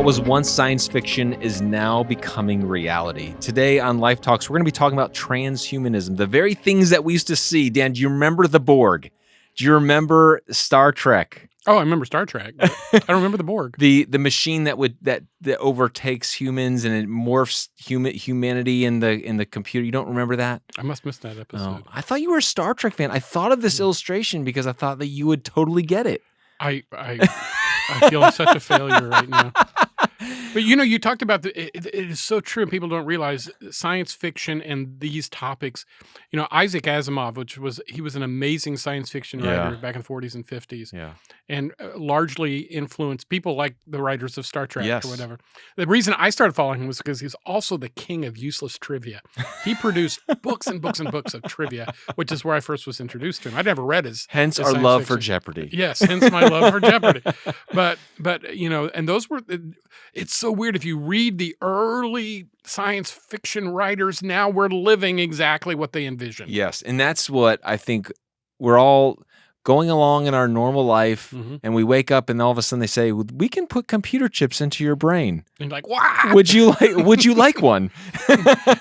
was once science fiction is now becoming reality. Today on Life Talks, we're going to be talking about transhumanism, the very things that we used to see. Dan, do you remember the Borg? Do you remember Star Trek? Oh, I remember Star Trek. But I don't remember the Borg. The machine that overtakes humans and it morphs humanity in the computer. You don't remember that? I must miss that episode. Oh, I thought you were a Star Trek fan. I thought of this illustration because I thought that you would totally get it. I feel like such a failure right now. But you talked about it is so true, and people don't realize science fiction and these topics. Isaac Asimov, he was an amazing science fiction writer back in the 40s and 50s, and largely influenced people like the writers of Star Trek or whatever. The reason I started following him was because he's also the king of useless trivia. He produced books and books and books of trivia, which is where I first was introduced to him. I'd never read his our love fiction. for Jeopardy. Yes, hence my love for Jeopardy. But and those were. It's so weird if you read the early science fiction writers. Now we're living exactly what they envisioned. Yes, and that's what I think we're all going along in our normal life, and we wake up, and all of a sudden they say, "We can put computer chips into your brain." And you're like, "Wow! Would you like one?"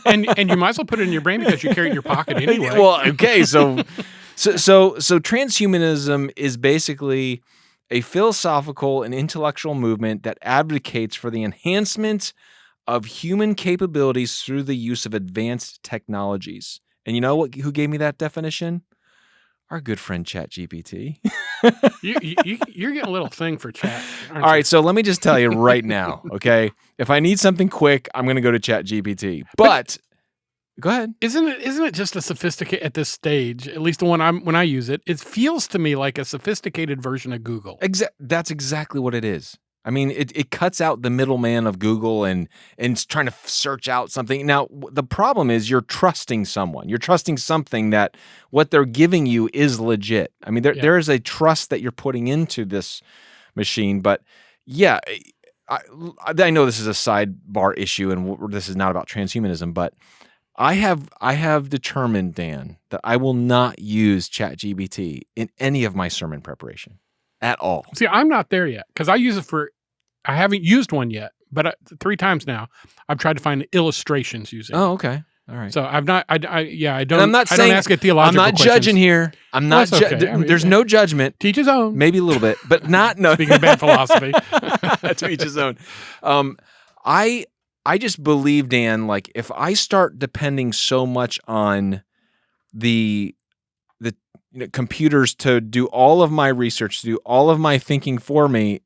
and you might as well put it in your brain because you carry it in your pocket anyway. Well, okay, so transhumanism is basically a philosophical and intellectual movement that advocates for the enhancement of human capabilities through the use of advanced technologies. And you know who gave me that definition? Our good friend ChatGPT. You're getting a little thing for chat. All right, so let me just tell you right now, okay? If I need something quick, I'm going to go to ChatGPT. But go ahead. Isn't it just a sophisticated at this stage? At least the one when I use it, it feels to me like a sophisticated version of Google. That's exactly what it is. I mean, it cuts out the middleman of Google and it's trying to search out something. Now, the problem is you're trusting someone. You're trusting something that what they're giving you is legit. I mean, there is a trust that you're putting into this machine. But yeah, I know this is a sidebar issue and this is not about transhumanism, but I have determined, Dan, that I will not use ChatGPT in any of my sermon preparation at all. See, I'm not there yet because I haven't used one yet, but 3 times now I've tried to find illustrations using it. Oh, okay. All right. So I've not, I don't, I'm not saying, don't ask it theological I'm not questions. judging here. I'm not, there's no judgment. To each his own. Maybe a little bit, but not, no. Speaking of bad philosophy. To each his own. I just believe, Dan, like if I start depending so much on the computers to do all of my research, to do all of my thinking for me,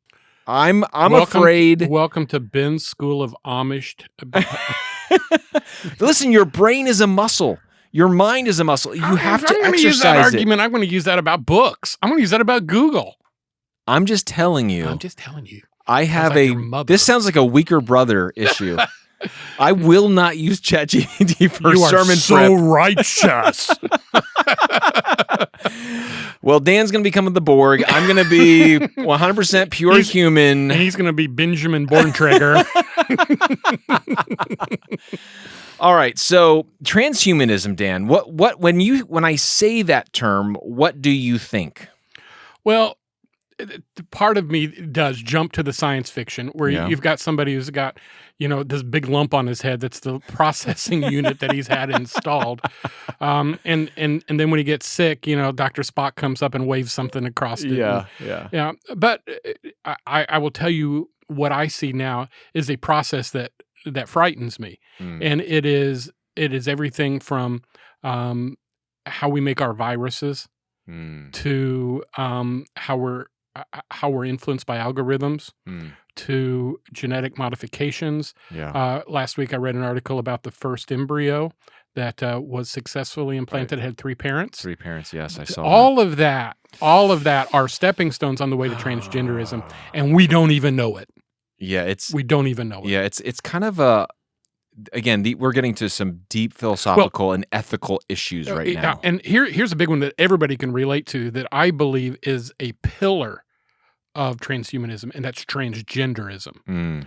I'm afraid. Welcome to Ben's School of Amish. Listen, your brain is a muscle. Your mind is a muscle. You have to exercise use that it. argument. I'm going to use that about books. I'm going to use that about Google. I'm just telling you. I have this sounds like a weaker brother issue. I will not use ChatGPT for sermon prep. You are so righteous. Well, Dan's going to become the Borg. I'm going to be 100% pure human. And he's going to be Benjamin Borntrager. All right. So transhumanism, Dan, when I say that term, what do you think? Well, part of me does jump to the science fiction where you've got somebody who's got, this big lump on his head that's the processing unit that he's had installed. And then when he gets sick, Dr. Spock comes up and waves something across it. Yeah. But I will tell you what I see now is a process that frightens me. And it is everything from how we make our viruses to how we're influenced by algorithms, to genetic modifications. Last week I read an article about the first embryo that was successfully implanted. It had 3 parents. 3 parents, yes, I saw all of that are stepping stones on the way to transgenderism, and we don't even know it. Yeah, we don't even know it. Yeah, it's kind of a. Again, we're getting to some deep philosophical and ethical issues right now. And here's a big one that everybody can relate to that I believe is a pillar of transhumanism, and that's transgenderism.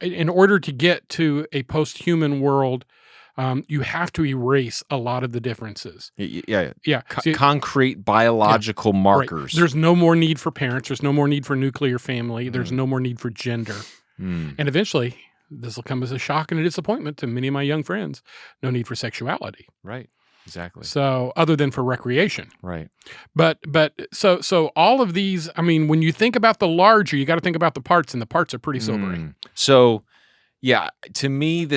In order to get to a post-human world, you have to erase a lot of the differences. Yeah. Concrete biological markers. Right. There's no more need for parents. There's no more need for nuclear family. There's no more need for gender. And eventually, this will come as a shock and a disappointment to many of my young friends. No need for sexuality. Right. Exactly. So other than for recreation. Right. But so all of these, I mean, when you think about the larger, you got to think about the parts, and the parts are pretty sobering. So, yeah, to me,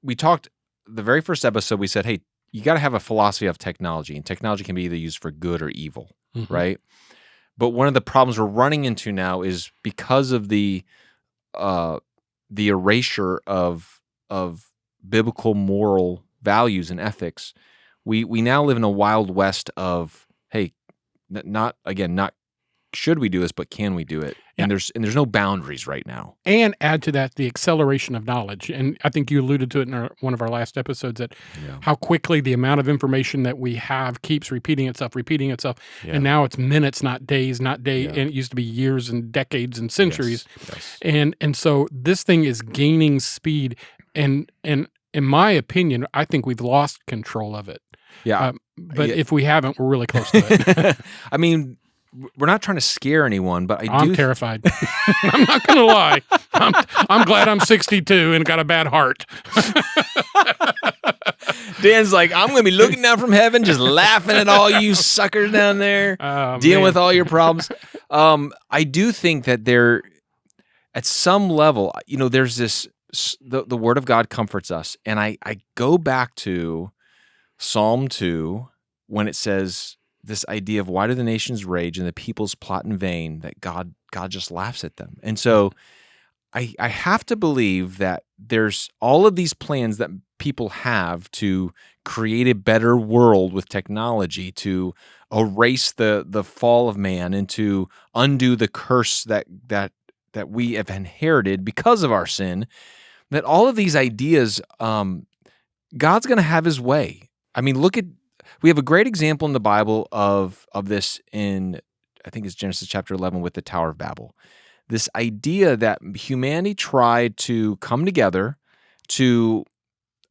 we talked the very first episode, we said, hey, you got to have a philosophy of technology, and technology can be either used for good or evil, right? But one of the problems we're running into now is because of the erasure of biblical moral values and ethics, we now live in a wild west of, hey, not should we do this, but can we do it? And there's no boundaries right now. And add to that the acceleration of knowledge. And I think you alluded to it in one of our last episodes, that how quickly the amount of information that we have keeps repeating itself. And now it's minutes, not days, and it used to be years and decades and centuries. Yes. And so this thing is gaining speed. And in my opinion, I think we've lost control of it. Yeah. But if we haven't, we're really close to it. I mean, we're not trying to scare anyone, but I'm terrified. I'm not going to lie. I'm glad I'm 62 and got a bad heart. Dan's like, I'm going to be looking down from heaven, just laughing at all you suckers down there, dealing with all your problems. I do think that there, at some level, there's this, the Word of God comforts us. And I go back to Psalm 2 when it says, this idea of why do the nations rage and the peoples plot in vain, that God just laughs at them. And so I have to believe that there's all of these plans that people have to create a better world with technology, to erase the fall of man and to undo the curse that we have inherited because of our sin, that all of these ideas, God's going to have his way. I mean, we have a great example in the Bible of this in, I think it's Genesis chapter 11 with the Tower of Babel. This idea that humanity tried to come together to,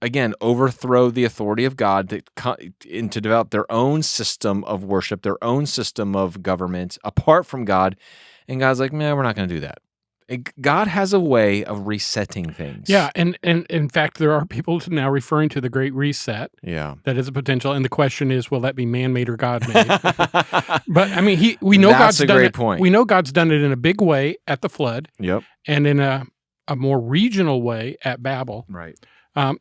again, overthrow the authority of God and to develop their own system of worship, their own system of government apart from God. And God's like, man, we're not going to do that. God has a way of resetting things. Yeah, and in fact, there are people now referring to the Great Reset. Yeah, that is a potential, and the question is, will that be man-made or God-made? But I mean, we know That's God's a done great it. point. We know God's done it in a big way at the flood. Yep, and in a more regional way at Babel. Right.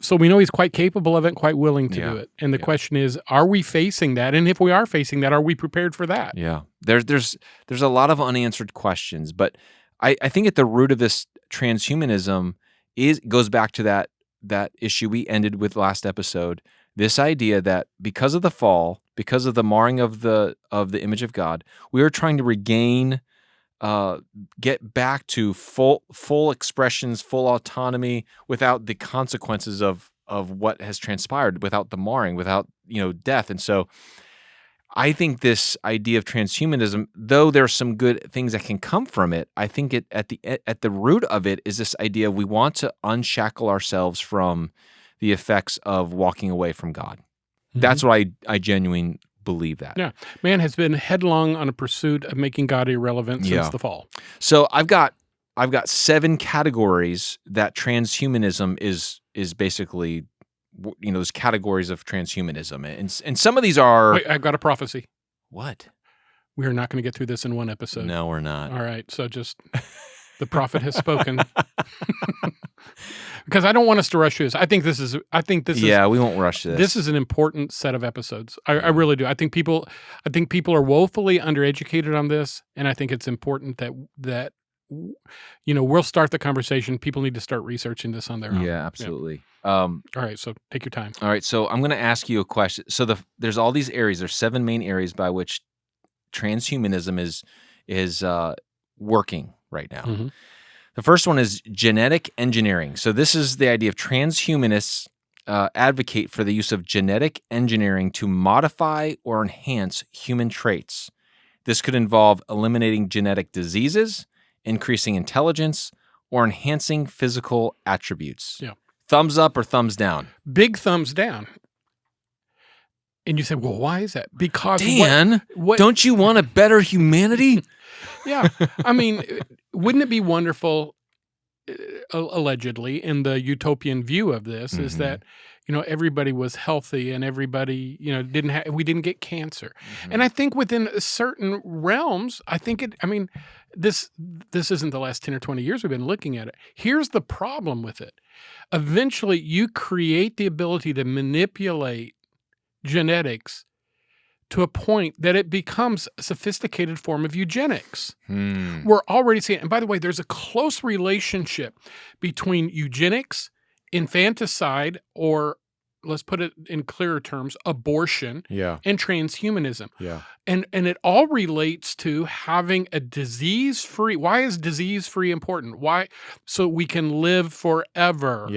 So we know he's quite capable of it, and quite willing to do it. And the question is, are we facing that? And if we are facing that, are we prepared for that? Yeah, there's a lot of unanswered questions, but I think at the root of this transhumanism goes back to that issue we ended with last episode. This idea that because of the fall, because of the marring of the image of God, we are trying to regain, get back to full expressions, full autonomy, without the consequences of what has transpired, without the marring, without death. And so I think this idea of transhumanism, though there are some good things that can come from it, I think at the root of it is this idea we want to unshackle ourselves from the effects of walking away from God. Mm-hmm. That's what I genuinely believe that. Yeah, man has been headlong on a pursuit of making God irrelevant since the fall. So I've got 7 categories that transhumanism is basically. Those categories of transhumanism. And some of these are... Wait, I've got a prophecy. What? We are not going to get through this in one episode. No, we're not. All right, so just... the prophet has spoken. Because I don't want us to rush through this. I think this is... Yeah, we won't rush this. This is an important set of episodes. I really do. I think people are woefully undereducated on this, and I think it's important that we'll start the conversation. People need to start researching this on their own. Yeah, absolutely. Yeah. All right, so take your time. All right, so I'm going to ask you a question. So there's all these areas. There's 7 main areas by which transhumanism is working right now. Mm-hmm. The first one is genetic engineering. So this is the idea of transhumanists advocate for the use of genetic engineering to modify or enhance human traits. This could involve eliminating genetic diseases, increasing intelligence, or enhancing physical attributes. Yeah. Thumbs up or thumbs down? Big thumbs down. And you say, well, why is that? Because Dan, don't you want a better humanity? Yeah. I mean, wouldn't it be wonderful? allegedly, in the utopian view of this, is that everybody was healthy and everybody we didn't get cancer. And I think within certain realms, this isn't the last 10 or 20 years we've been looking at it. Here's the problem with it. Eventually, you create the ability to manipulate genetics to a point that it becomes a sophisticated form of eugenics. We're already seeing, and by the way, there's a close relationship between eugenics, infanticide, or let's put it in clearer terms, abortion, and transhumanism. And it all relates to having a disease-free. Why is disease-free important? Why? So we can live forever.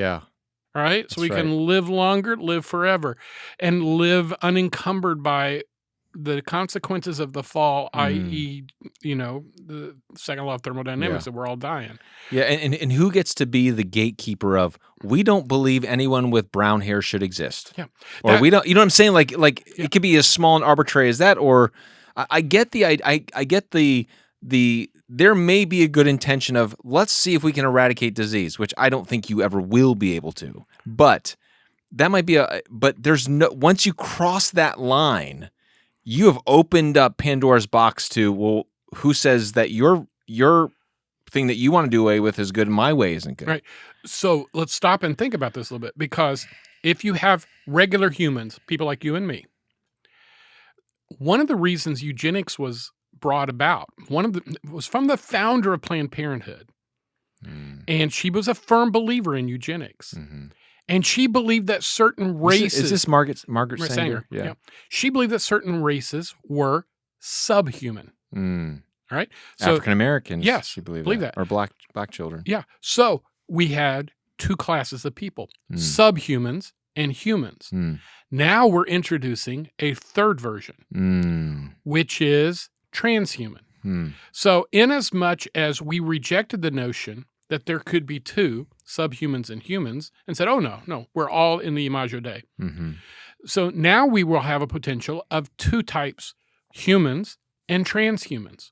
Right? So we can live longer, live forever, and live unencumbered by the consequences of the fall, i.e., the second law of thermodynamics, that we're all dying. And who gets to be the gatekeeper of, we don't believe anyone with brown hair should exist? Or we don't, you know what I'm saying? Like it could be as small and arbitrary as that, or I get the there may be a good intention of, let's see if we can eradicate disease, which I don't think you ever will be able to. But that might be but there's no, once you cross that line, you have opened up Pandora's box to, well, who says that your thing that you want to do away with is good and my way isn't good? Right. So let's stop and think about this a little bit, because if you have regular humans, people like you and me, one of the reasons eugenics was brought about, was from the founder of Planned Parenthood. And she was a firm believer in eugenics. And she believed that certain races... Is this Margaret Sanger? Yeah. She believed that certain races were subhuman. All right? So, African Americans, yes, she believed that. Or black children. Yeah. So we had two classes of people, subhumans and humans. Now we're introducing a third version, which is transhuman. So inasmuch as we rejected the notion that there could be two, subhumans and humans, and said, oh, no, we're all in the Imago Dei. So now we will have a potential of two types, humans and transhumans.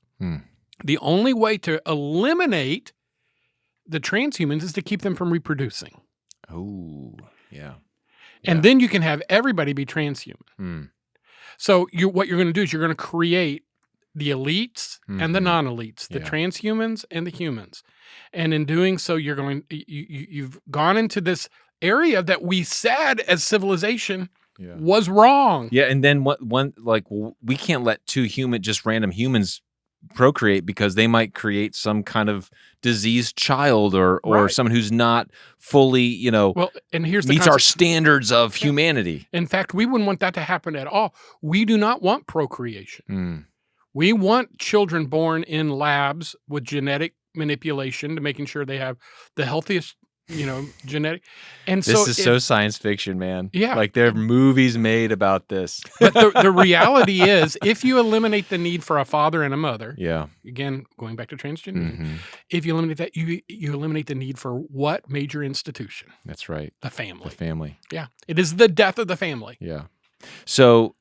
The only way to eliminate the transhumans is to keep them from reproducing. Oh, yeah. And then you can have everybody be transhuman. So what you're going to do is you're going to create the elites and the non-elites, the transhumans and the humans. And in doing so, you've gone into this area that we said as civilization was wrong. Yeah, and then we can't let just random humans procreate, because they might create some kind of diseased child or someone who's not fully, and here's meets our standards of humanity. In fact, we wouldn't want that to happen at all. We do not want procreation. We want children born in labs with genetic manipulation to making sure they have the healthiest, genetic. And this is so science fiction, man. Yeah. Like there are movies made about this. But the reality is, if you eliminate the need for a father and a mother, again, going back to transgender, if you eliminate that, you eliminate the need for what major institution? That's right. The family. The family. Yeah. It is the death of the family. Yeah. So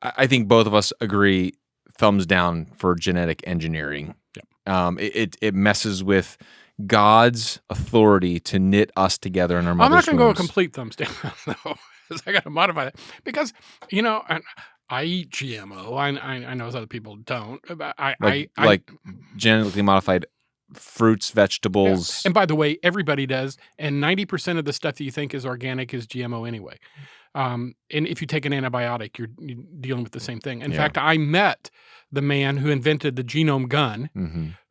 I think both of us agree, thumbs down for genetic engineering. It messes with God's authority to knit us together in our mother's I'm not going to go a wombs. complete thumbs down, though, because I got to modify that. Because, I eat GMO. I know other people don't. Like genetically modified fruits, vegetables. Yeah. And by the way, everybody does. And 90% of the stuff that you think is organic is GMO anyway. And if you take an antibiotic, you're dealing with the same thing. In fact, I met the man who invented the genome gun,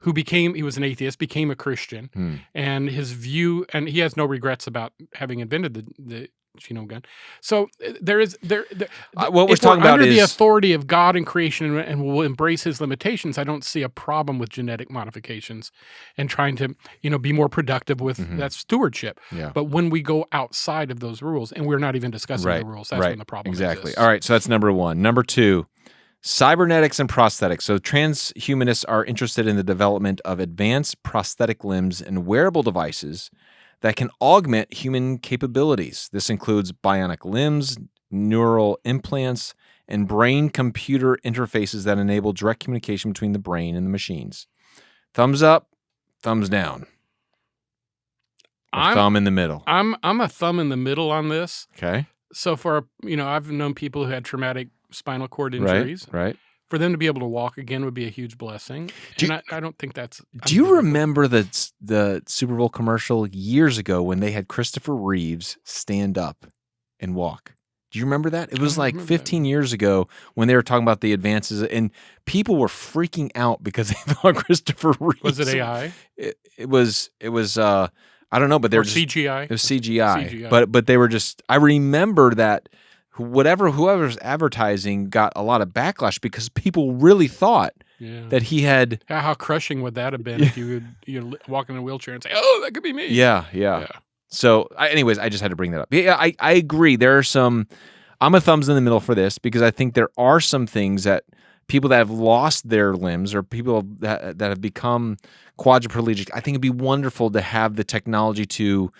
he was an atheist, became a Christian, and his view, and he has no regrets about having invented the genome gun. So what we're talking about under is the authority of God and creation, and will embrace his limitations. I don't see a problem with genetic modifications and trying to, be more productive with that stewardship. Yeah. But when we go outside of those rules, and we're not even discussing the rules, that's when the problem exactly. exists. All right, so that's number one. Number two, cybernetics and prosthetics. So transhumanists are interested in the development of advanced prosthetic limbs and wearable devices that can augment human capabilities. This includes bionic limbs, neural implants, and brain-computer interfaces that enable direct communication between the brain and the machines. Thumbs up, thumbs down. thumb in the middle. I'm a thumb in the middle on this. Okay. So I've known people who had traumatic spinal cord injuries. Right. For them to be able to walk again would be a huge blessing. I don't think that's. Do you remember the Super Bowl commercial years ago when they had Christopher Reeves stand up and walk? Do you remember that? It was like 15 years ago when they were talking about the advances, and people were freaking out because they thought Christopher Reeves. Was it AI? It was. I don't know, but they were CGI. It was CGI. But they were just. I remember that. Whoever's advertising got a lot of backlash because people really thought that he had. How crushing would that have been if you walk in a wheelchair and say, "Oh, that could be me." Yeah. So, anyways, I just had to bring that up. Yeah, I agree. There are some. I'm a thumbs in the middle for this because I think there are some things that people that have lost their limbs or people that have become quadriplegic. I think it'd be wonderful to have the technology to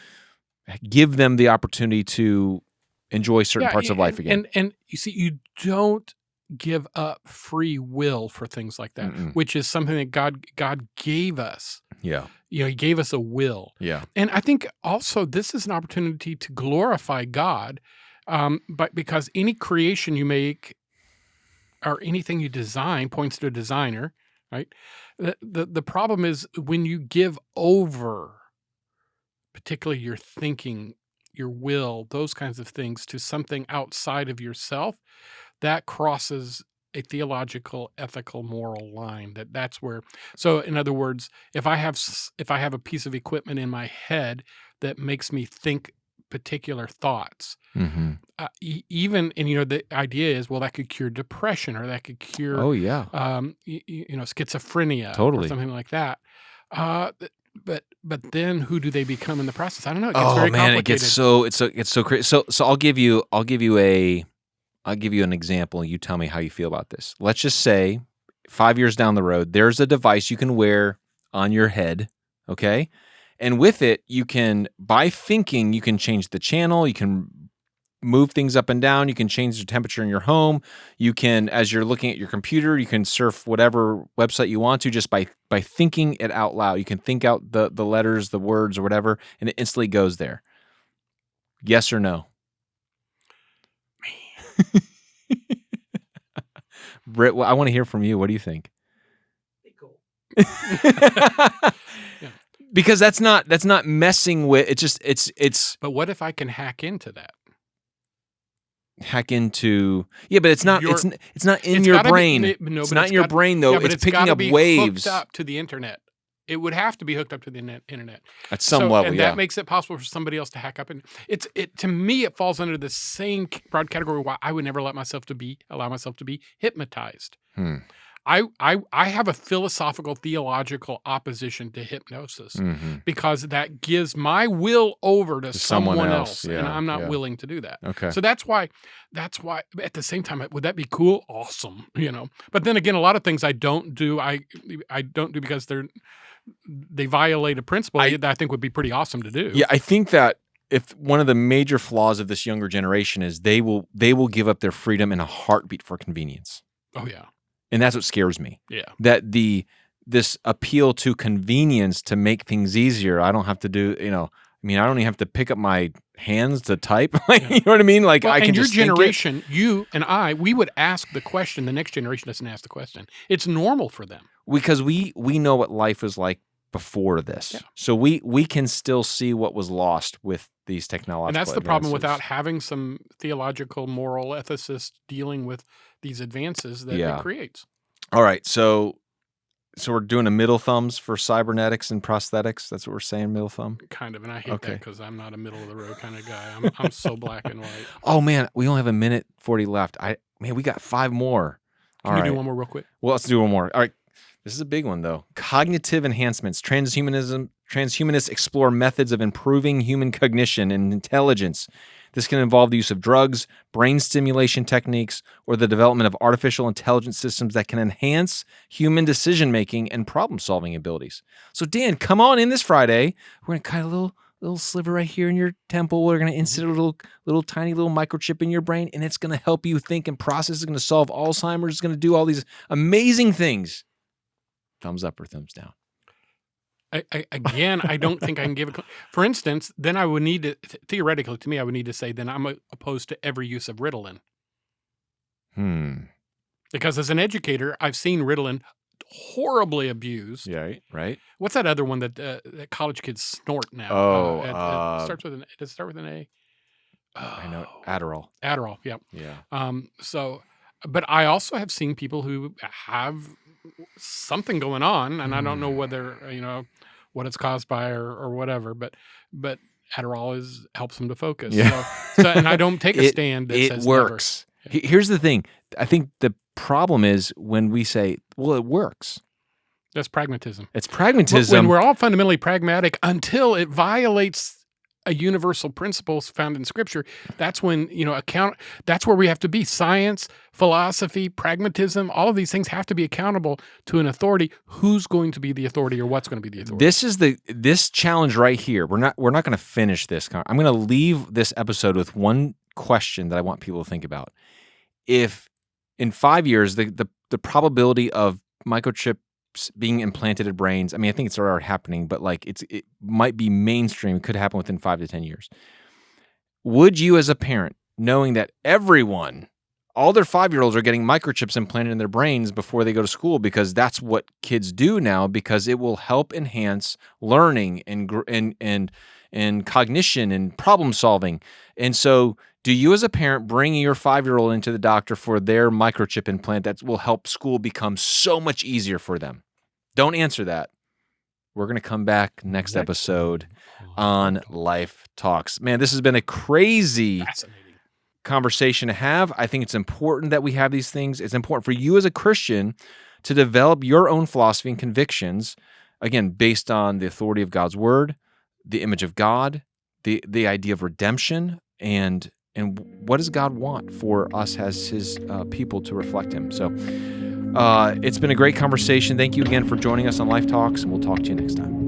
give them the opportunity to enjoy certain parts of life again. And you see, you don't give up free will for things like that, which is something that God gave us. Yeah. He gave us a will. Yeah. And I think also this is an opportunity to glorify God, but because any creation you make or anything you design points to a designer, right? The problem is when you give over, particularly your thinking, your will, those kinds of things to something outside of yourself, that crosses a theological, ethical, moral line. That's where. So, in other words, if I have a piece of equipment in my head that makes me think particular thoughts, even the idea is, well, that could cure depression or that could cure, schizophrenia, totally, or something like that. But then who do they become in the process? I don't know. It gets very complicated. It gets so crazy. So I'll give you an example. You tell me how you feel about this. Let's just say 5 years down the road, there's a device you can wear on your head, okay? And with it, by thinking, you can change the channel, you can move things up and down, you can change the temperature in your home, you can, as you're looking at your computer, you can surf whatever website you want to just by thinking it out loud. You can think out the letters, the words, or whatever, and it instantly goes there. Yes or no? Britt, I want to hear from you. What do you think? Cool. Because that's not messing with. It's. But what if I can hack into that? Hack into but it's not. It's not in your brain. It's not in your brain though. It's picking up waves. Hooked up to the internet. It would have to be hooked up to the internet at some level, and that makes it possible for somebody else to hack up. And to me, it falls under the same broad category. Why I would never allow myself to be hypnotized. I have a philosophical, theological opposition to hypnosis because that gives my will over to someone else, and I'm not willing to do that. Okay, so that's why. At the same time, would that be cool? Awesome, But then again, a lot of things I don't do. I don't do because they violate a principle that I think would be pretty awesome to do. Yeah, I think that if one of the major flaws of this younger generation is they will give up their freedom in a heartbeat for convenience. Oh yeah. And that's what scares me. Yeah. That this appeal to convenience to make things easier. I don't have to do, I don't even have to pick up my hands to type. You know what I mean? Like I can just your generation, you and I, we would ask the question. The next generation doesn't ask the question. It's normal for them. Because we know what life was like before this. Yeah. So we can still see what was lost with these technological And that's the advances. problem without having some theological, moral ethicist dealing with these advances that it creates. All right. So we're doing a middle thumbs for cybernetics and prosthetics. That's what we're saying, middle thumb? Kind of. And I hate that because I'm not a middle of the road kind of guy. I'm so black and white. Oh, man. We only have 1:40 left. We got 5 more. Can you do one more real quick? Well, let's do one more. All right. This is a big one, though. Cognitive enhancements. Transhumanists explore methods of improving human cognition and intelligence. This can involve the use of drugs, brain stimulation techniques, or the development of artificial intelligence systems that can enhance human decision-making and problem-solving abilities. So, Dan, come on in this Friday. We're going to cut a little sliver right here in your temple. We're going to insert a little tiny microchip in your brain, and it's going to help you think and process. It's going to solve Alzheimer's. It's going to do all these amazing things. Thumbs up or thumbs down? Again, I don't think I can give for instance, then I would need to, theoretically to me, I would need to say, then I'm opposed to every use of Ritalin. Because as an educator, I've seen Ritalin horribly abused. Yeah, right. What's that other one that college kids snort now? It starts with an. Does it start with an A? I know Adderall. Adderall, yeah. Yeah. So, but I also have seen people who have something going on, and I don't know whether what it's caused by or whatever, but Adderall helps them to focus. Yeah. So and I don't take a stand that says it works. Never. Here's the thing. I think the problem is when we say, well, it works. That's pragmatism. It's pragmatism. When we're all fundamentally pragmatic until it violates a universal principles found in Scripture, that's when, that's where we have to be. Science, philosophy, pragmatism, all of these things have to be accountable to an authority. Who's going to be the authority or what's going to be the authority? This is this challenge right here. We're not going to finish this. I'm going to leave this episode with one question that I want people to think about. If in 5 years, the probability of microchips being implanted in brains, I mean, I think it's already happening, but like it might be mainstream. It could happen within 5 to 10 years. Would you, as a parent, knowing that all their 5-year-olds are getting microchips implanted in their brains before they go to school, because that's what kids do now, because it will help enhance learning and cognition and problem solving. And so, do you, as a parent, bring your 5-year-old into the doctor for their microchip implant that will help school become so much easier for them? Don't answer that. We're going to come back next episode on Life Talks. Man, this has been a crazy conversation to have. I think it's important that we have these things. It's important for you as a Christian to develop your own philosophy and convictions, again, based on the authority of God's word, the image of God, the idea of redemption, and what does God want for us as his people to reflect him. So it's been a great conversation. Thank you again for joining us on Life Talks, and we'll talk to you next time.